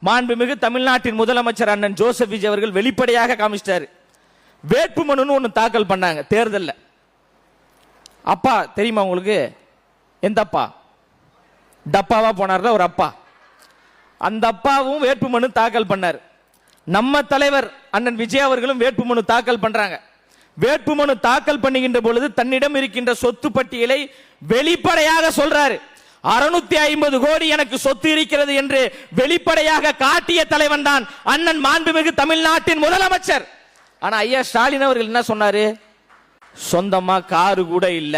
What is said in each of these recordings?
மாண்புமிகு தமிழ்நாட்டின் முதலமைச்சர் அண்ணன் ஜோசப் விஜய் அவர்கள் வெளிப்படையாக காமிச்சிட்டாரு. வேட்புமனு ஒன்று தாக்கல் பண்ணாங்க தேர்தலில். அப்பா தெரியுமா உங்களுக்கு? எந்த அப்பா? டப்பாவா போனார்ல ஒரு அப்பா. அந்த அப்பாவும் வேட்புமனு தாக்கல் பண்ணார். நம்ம தலைவர் அண்ணன் விஜய் அவர்களும் வேட்புமனு தாக்கல் பண்றாங்க. வேட்புமனு தாக்கல் பண்ணுகின்ற பொழுது தன்னிடம் இருக்கின்ற சொத்து பட்டியலை வெளிப்படையாக சொல்றாரு. 650 கோடி எனக்கு சொத்து இருக்கிறது என்று வெளிப்படையாக காட்டிய தலைவன் தான் அண்ணன் மாண்புமிகு தமிழ்நாட்டின் முதலமைச்சர். ஆனா ஐயா ஸ்டாலின் அவர்கள் என்ன சொன்னாரு? சொந்தமா காரு கூட இல்ல,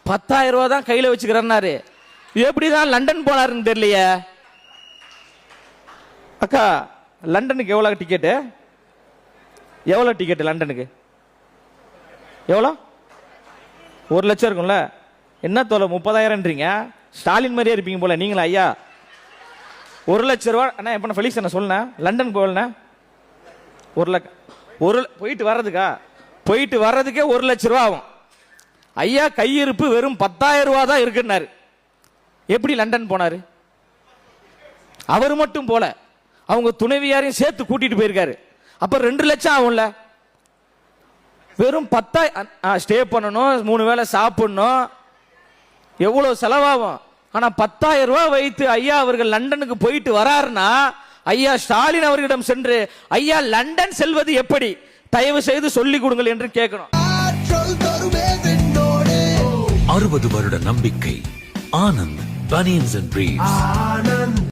10,000 ரூபாய் தான் கையில வச்சுக்கிறாரு. எப்படிதான் லண்டன் போனாருன்னு தெரியலையே. அக்கா, லண்டனுக்கு எவ்வளவு டிக்கெட்டு? எவ்வளவு டிக்கெட் லண்டனுக்கு? எவ்வளோ? 1 லட்சம் இருக்கும்ல. என்ன தோலை 30,000ன்றீங்க? ஸ்டாலின் மாதிரியே இருப்பீங்க போல நீங்களா ஐயா. 1 லட்சம் ரூபா அண்ணா. எப்ப ஃபெலிக்ஸ் என்ன சொல்லுண்ணா, லண்டன் போகலண்ணா 1 லட்சம் போயிட்டு வர்றதுக்கே 1 லட்சம் ரூபா ஆகும். ஐயா கையிருப்பு வெறும் 10,000 ரூபா தான் இருக்குன்னாரு. எப்படி லண்டன் போனாரு? அவர் மட்டும் போல, அவங்க துணைவியாரையும் சேர்த்து கூட்டிட்டு போயிருக்காரு. அப்ப 2 லட்சம் ஆகும்ல. வெறும் 10,000 ஸ்டே பண்ணணும், 3 வேளை சாப்பிடணும், எவ்வளவு செலவாகும். ஆனா 10,000 ரூபாய் வைத்து ஐயா அவர்கள் லண்டனுக்கு போயிட்டு வராருன்னா, ஐயா ஸ்டாலின் அவர்களிடம் சென்று ஐயா லண்டன் செல்வது எப்படி, தயவு செய்து சொல்லிக் கொடுங்கள் என்று கேட்கணும். 60 வருட நம்பிக்கை. Anand banians and briefs.